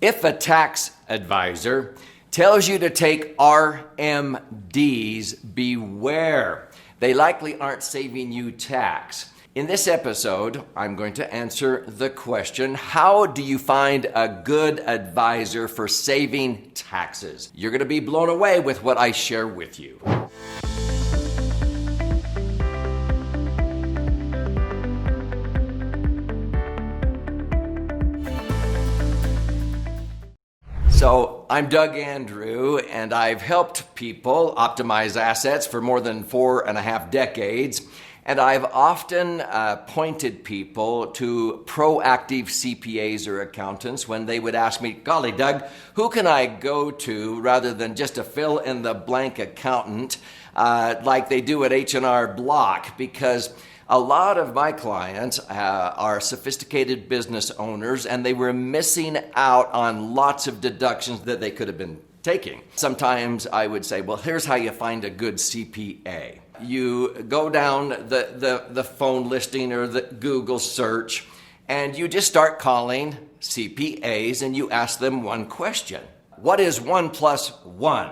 If a tax advisor tells you to take RMDs, beware. They likely aren't saving you tax. In this episode, I'm going to answer the question, how do you find a good advisor for saving taxes? You're going to be blown away with what I share with you. So I'm Doug Andrew, and I've helped people optimize assets for more than 4.5 decades. And I've often pointed people to proactive CPAs or accountants when they would ask me, golly, Doug, who can I go to rather than just a fill-in-the-blank accountant like they do at H&R Block? Because a lot of my clients are sophisticated business owners, and they were missing out on lots of deductions that they could have been taking. Sometimes I would say, well, here's how you find a good CPA. You go down the phone listing or the Google search, and you just start calling CPAs, and you ask them one question. What is 1 plus 1?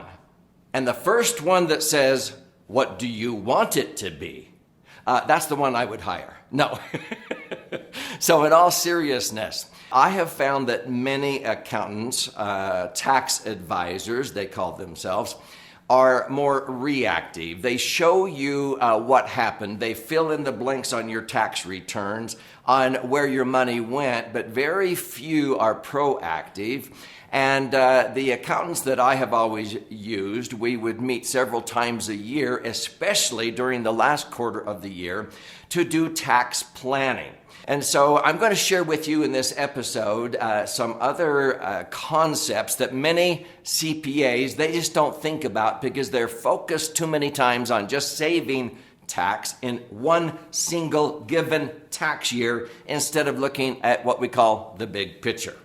And the first one that says, what do you want it to be? That's the one I would hire. No. So in all seriousness, I have found that many accountants, tax advisors, they call themselves, are more reactive. They show you what happened. They fill in the blanks on your tax returns on where your money went, but very few are proactive. And the accountants that I have always used, we would meet several times a year, especially during the last quarter of the year, to do tax planning. And so I'm going to share with you in this episode some other concepts that many CPAs, they just don't think about because they're focused too many times on just saving tax in one single given tax year instead of looking at what we call the big picture.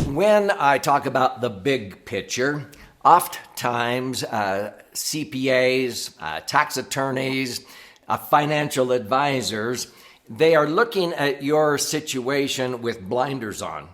When I talk about the big picture, oftentimes CPAs, tax attorneys, financial advisors, they are looking at your situation with blinders on.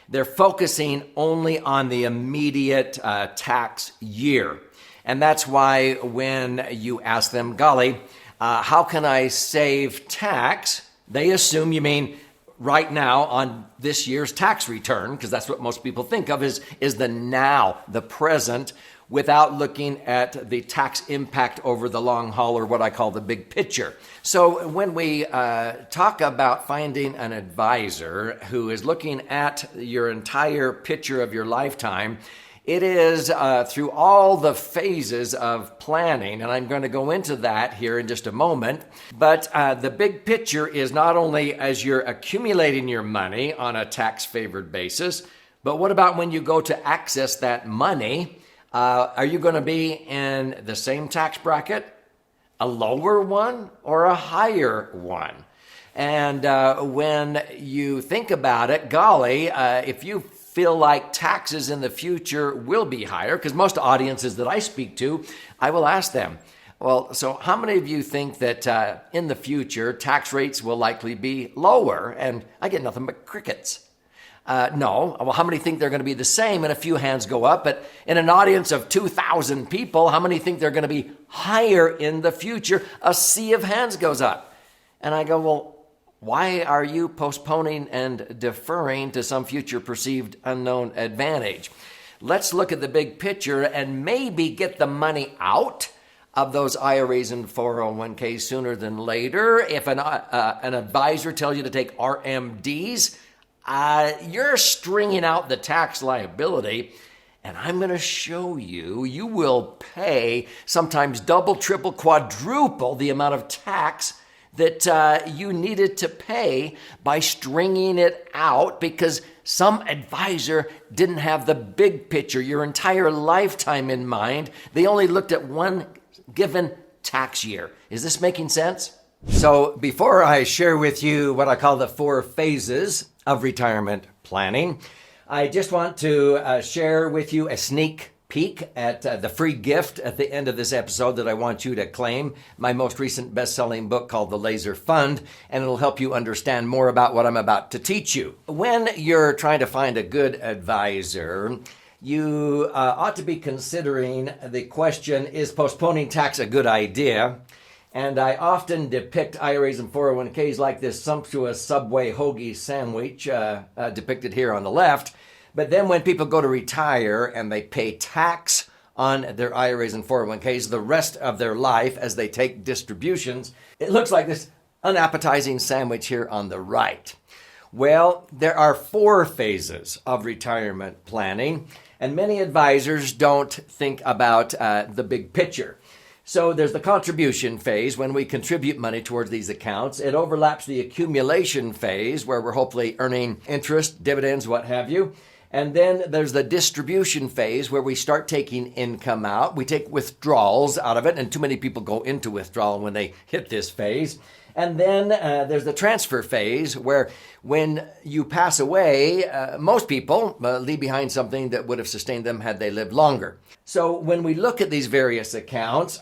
They're focusing only on the immediate tax year. And that's why when you ask them, golly, how can I save tax? They assume you mean right now on this year's tax return, because that's what most people think of is the now, the present, without looking at the tax impact over the long haul, or what I call the big picture. So when we talk about finding an advisor who is looking at your entire picture of your lifetime, it is through all the phases of planning, and I'm going to go into that here in just a moment. But the big picture is not only as you're accumulating your money on a tax-favored basis, but what about when you go to access that money? Are you going to be in the same tax bracket, a lower one, or a higher one? And when you think about it, golly, if you feel like taxes in the future will be higher, because most audiences that I speak to, I will ask them, well, so how many of you think that in the future tax rates will likely be lower? And I get nothing but crickets. No. Well, how many think they're going to be the same? And a few hands go up. But in an audience of 2,000 people, how many think they're going to be higher in the future? A sea of hands goes up. And I go, well, why are you postponing and deferring to some future perceived unknown advantage? Let's look at the big picture and maybe get the money out of those IRAs and 401ks sooner than later. If an advisor tells you to take RMDs, you're stringing out the tax liability. And I'm going to show you, you will pay sometimes double, triple, quadruple the amount of tax that you needed to pay by stringing it out because some advisor didn't have the big picture, your entire lifetime in mind. They only looked at one given tax year. Is this making sense? So before I share with you what I call the 4 phases of retirement planning, I just want to share with you a sneak peek at the free gift at the end of this episode that I want you to claim, my most recent best-selling book called The Laser Fund, and it'll help you understand more about what I'm about to teach you. When you're trying to find a good advisor, you ought to be considering the question, is postponing tax a good idea? And I often depict IRAs and 401ks like this sumptuous Subway hoagie sandwich depicted here on the left. But then when people go to retire and they pay tax on their IRAs and 401ks the rest of their life as they take distributions, it looks like this unappetizing sandwich here on the right. Well, there are 4 phases of retirement planning, and many advisors don't think about the big picture. So there's the contribution phase when we contribute money towards these accounts. It overlaps the accumulation phase where we're hopefully earning interest, dividends, what have you. And then there's the distribution phase where we start taking income out. We take withdrawals out of it, and too many people go into withdrawal when they hit this phase. And then there's the transfer phase where when you pass away, most people leave behind something that would have sustained them had they lived longer. So when we look at these various accounts,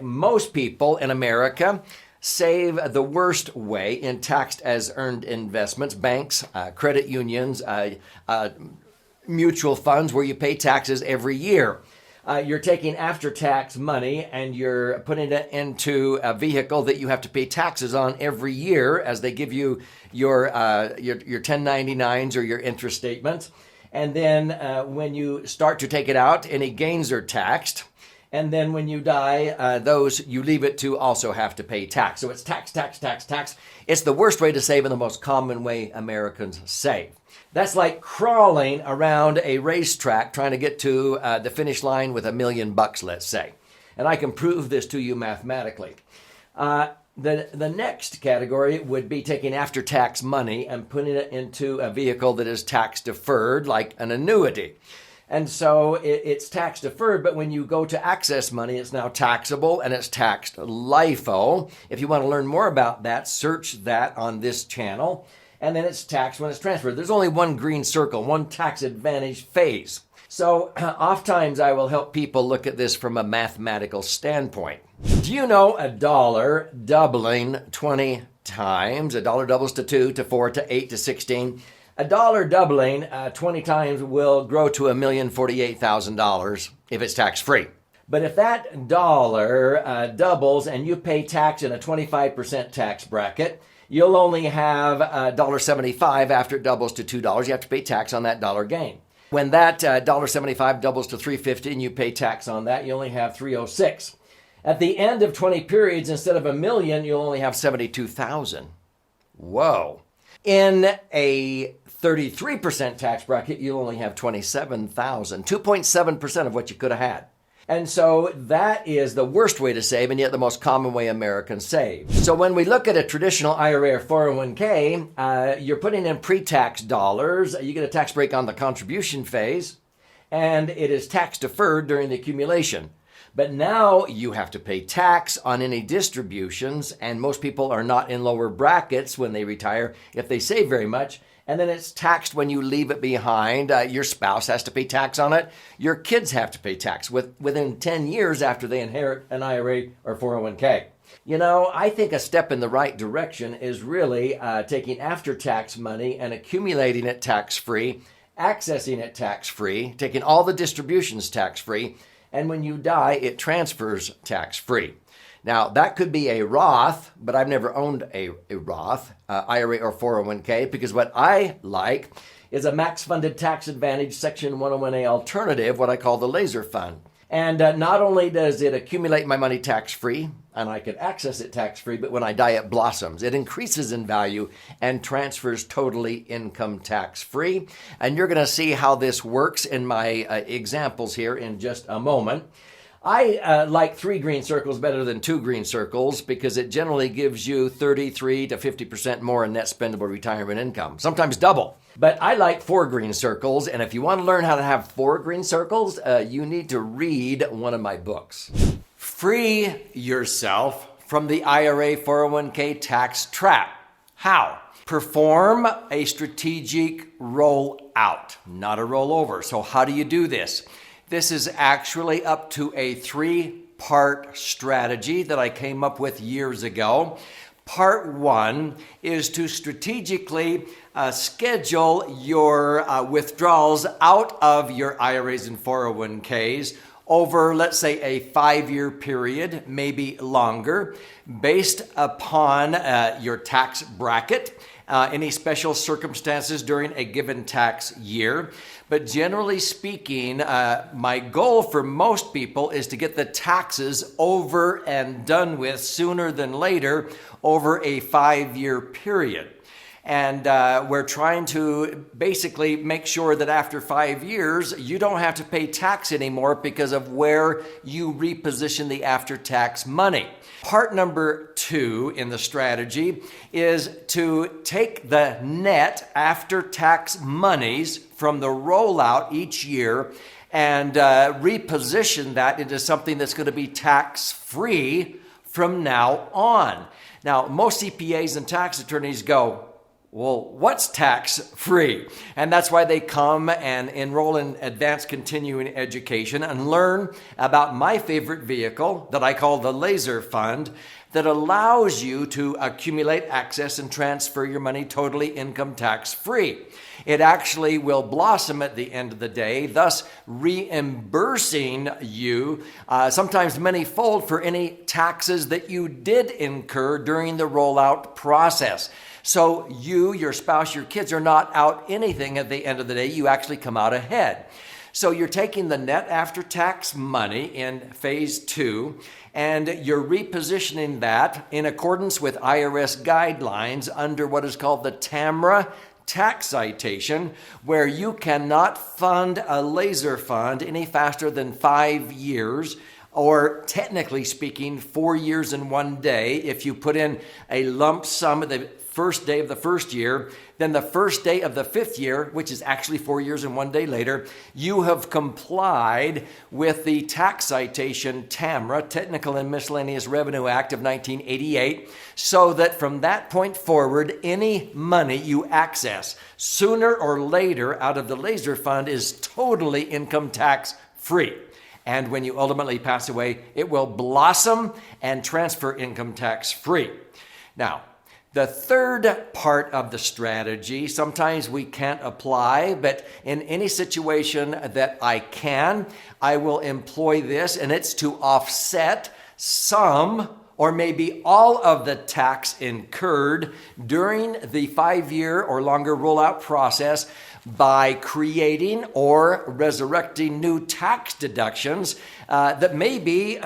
most people in America save the worst way in taxed as earned investments, banks, credit unions, mutual funds where you pay taxes every year. You're taking after-tax money and you're putting it into a vehicle that you have to pay taxes on every year as they give you your 1099s or your interest statements. And then when you start to take it out, any gains are taxed. And then when you die, those you leave it to also have to pay tax. So it's tax, tax, tax, tax. It's the worst way to save and the most common way Americans save. That's like crawling around a racetrack trying to get to the finish line with $1 million, let's say. And I can prove this to you mathematically. The next category would be taking after-tax money and putting it into a vehicle that is tax-deferred, like an annuity. And so it's tax-deferred, but when you go to access money, it's now taxable and it's taxed LIFO. If you want to learn more about that, search that on this channel. And then it's taxed when it's transferred. There's only one green circle, one tax advantage phase. So oftentimes I will help people look at this from a mathematical standpoint. Do you know a dollar doubling 20 times? A dollar doubles to 2, to 4, to 8, to 16. A dollar doubling 20 times will grow to $1,048,000 if it's tax-free. But if that dollar doubles and you pay tax in a 25% tax bracket, you'll only have $1.75 after it doubles to $2. You have to pay tax on that dollar gain. When that $1.75 doubles to $3.50 and you pay tax on that, you only have $3.06. At the end of 20 periods, instead of $1 million, you'll only have $72,000. Whoa. In a 33% tax bracket, you'll only have $27,000, 2.7% of what you could have had. And so that is the worst way to save, and yet the most common way Americans save. So when we look at a traditional IRA or 401k, you're putting in pre-tax dollars. You get a tax break on the contribution phase, and it is tax deferred during the accumulation. But now you have to pay tax on any distributions, and most people are not in lower brackets when they retire if they save very much. And then it's taxed when you leave it behind. Your spouse has to pay tax on it. Your kids have to pay tax within 10 years after they inherit an IRA or 401k. You know, I think a step in the right direction is really taking after-tax money and accumulating it tax-free, accessing it tax-free, taking all the distributions tax-free, and when you die, it transfers tax-free. Now, that could be a Roth, but I've never owned a Roth, IRA or 401k, because what I like is a max-funded tax advantage Section 101A alternative, what I call the Laser Fund. And not only does it accumulate my money tax-free, and I can access it tax-free, but when I die, it blossoms. It increases in value and transfers totally income tax-free. And you're going to see how this works in my examples here in just a moment. I like 3 green circles better than 2 green circles because it generally gives you 33 to 50% more in net spendable retirement income, sometimes double. But I like 4 green circles, and if you want to learn how to have 4 green circles, you need to read one of my books. Free yourself from the IRA 401k tax trap. How? Perform a strategic rollout, not a rollover. So how do you do this? This is actually up to a three-part strategy that I came up with years ago. Part one is to strategically schedule your withdrawals out of your IRAs and 401ks over, let's say, a 5-year period, maybe longer, based upon your tax bracket, any special circumstances during a given tax year. But generally speaking, my goal for most people is to get the taxes over and done with sooner than later over a 5-year period. And we're trying to basically make sure that after 5 years, you don't have to pay tax anymore because of where you reposition the after-tax money. Part number two in the strategy is to take the net after-tax monies from the rollout each year and reposition that into something that's going to be tax-free from now on. Now, most CPAs and tax attorneys go, well, what's tax-free? And that's why they come and enroll in advanced continuing education and learn about my favorite vehicle that I call the Laser Fund that allows you to accumulate, access, and transfer your money totally income tax-free. It actually will blossom at the end of the day, thus reimbursing you sometimes many-fold for any taxes that you did incur during the rollout process. So you, your spouse, your kids are not out anything at the end of the day. You actually come out ahead. So you're taking the net after-tax money in phase two, and you're repositioning that in accordance with IRS guidelines under what is called the TAMRA tax citation, where you cannot fund a laser fund any faster than 5 years, or technically speaking, 4 years and 1 day if you put in a lump sum at the first day of the first year, then the first day of the fifth year, which is actually 4 years and 1 day later, you have complied with the tax citation TAMRA, Technical and Miscellaneous Revenue Act of 1988, so that from that point forward, any money you access sooner or later out of the Laser Fund is totally income tax free. And when you ultimately pass away, it will blossom and transfer income tax free. Now, the third part of the strategy, sometimes we can't apply, but in any situation that I can, I will employ this, and it's to offset some or maybe all of the tax incurred during the 5-year or longer rollout process by creating or resurrecting new tax deductions that maybe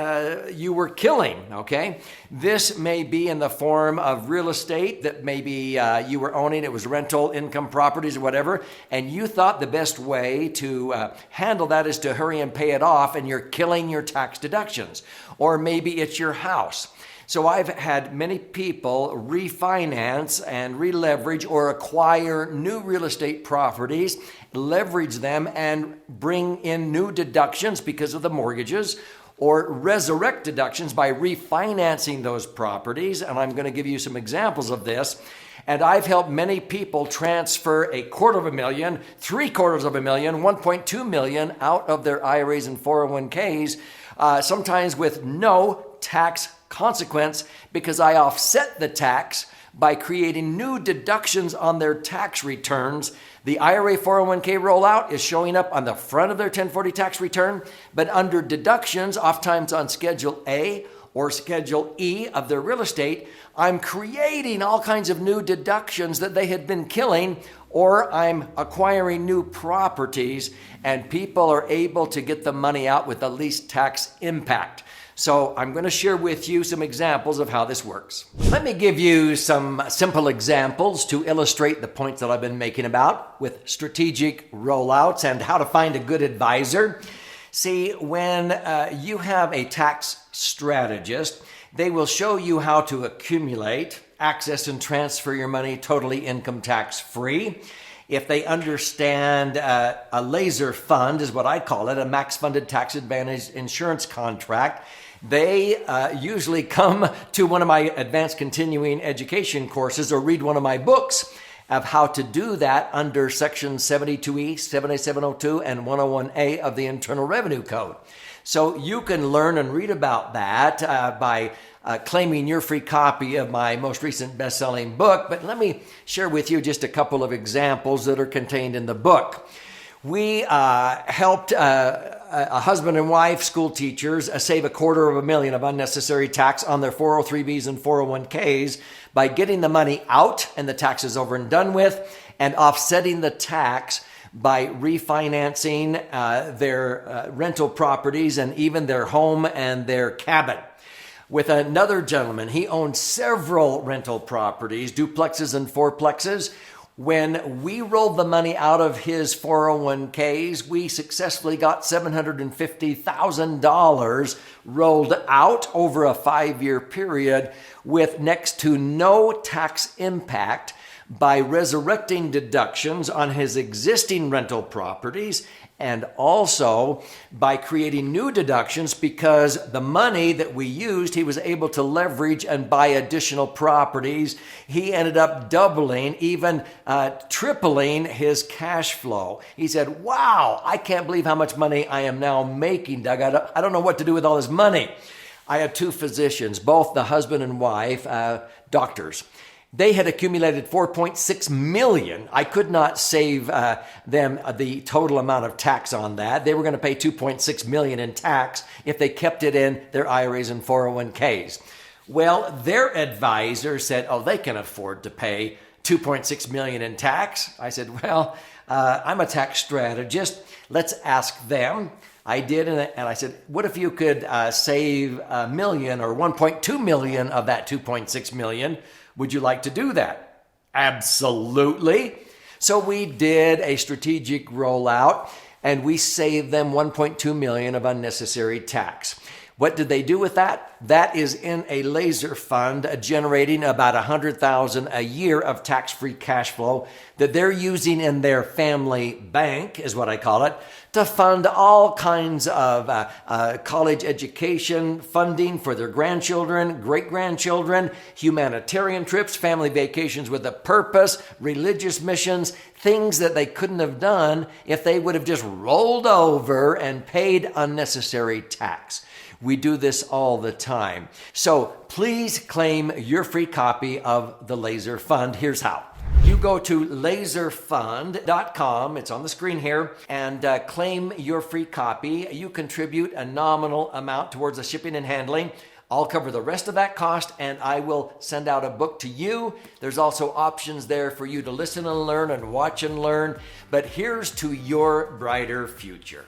you were killing, okay? This may be in the form of real estate that maybe you were owning, it was rental income properties or whatever, and you thought the best way to handle that is to hurry and pay it off, and you're killing your tax deductions. Or maybe it's your house. So I've had many people refinance and re-leverage or acquire new real estate properties, leverage them and bring in new deductions because of the mortgages, or resurrect deductions by refinancing those properties. And I'm going to give you some examples of this. And I've helped many people transfer $250,000, $750,000, $1.2 million out of their IRAs and 401ks, sometimes with no tax consequence, because I offset the tax by creating new deductions on their tax returns. The IRA 401k rollout is showing up on the front of their 1040 tax return, but under deductions, oftentimes on Schedule A or Schedule E of their real estate, I'm creating all kinds of new deductions that they had been killing, or I'm acquiring new properties, and people are able to get the money out with the least tax impact. So I'm going to share with you some examples of how this works. Let me give you some simple examples to illustrate the points that I've been making about with strategic rollouts and how to find a good advisor. See, when you have a tax strategist, they will show you how to accumulate, access, and transfer your money totally income tax free. If they understand a laser fund, is what I call it, a max funded tax advantage insurance contract, they usually come to one of my advanced continuing education courses or read one of my books. of how to do that under Section 72E, 78702, and 101A of the Internal Revenue Code. So you can learn and read about that by claiming your free copy of my most recent best-selling book. But let me share with you just a couple of examples that are contained in the book. We helped a husband and wife, school teachers, save $250,000 of unnecessary tax on their 403Bs and 401Ks by getting the money out and the taxes over and done with, and offsetting the tax by refinancing their rental properties and even their home and their cabin. With another gentleman, he owned several rental properties, duplexes and fourplexes. When we rolled the money out of his 401ks, we successfully got $750,000 rolled out over a 5-year period with next to no tax impact by resurrecting deductions on his existing rental properties, and also by creating new deductions because the money that we used, he was able to leverage and buy additional properties. He ended up doubling, even tripling his cash flow. He said, wow, I can't believe how much money I am now making, Doug. I don't know what to do with all this money. I had 2 physicians, both the husband and wife, doctors. They had accumulated $4.6 million. I could not save them the total amount of tax on that. They were going to pay $2.6 million in tax if they kept it in their IRAs and 401ks. Well, their advisor said, oh, they can afford to pay $2.6 million in tax. I said, well, I'm a tax strategist. Let's ask them. I did, and I said, what if you could save $1 million or $1.2 million of that $2.6 million? Would you like to do that? Absolutely. So we did a strategic rollout, and we saved them $1.2 million of unnecessary tax. What did they do with that? That is in a laser fund generating about $100,000 a year of tax-free cash flow that they're using in their family bank, is what I call it, to fund all kinds of college education, funding for their grandchildren, great-grandchildren, humanitarian trips, family vacations with a purpose, religious missions, things that they couldn't have done if they would have just rolled over and paid unnecessary tax. We do this all the time. So please claim your free copy of the Laser Fund. Here's how. You go to laserfund.com, it's on the screen here, and claim your free copy. You contribute a nominal amount towards the shipping and handling. I'll cover the rest of that cost, and I will send out a book to you. There's also options there for you to listen and learn and watch and learn. But here's to your brighter future.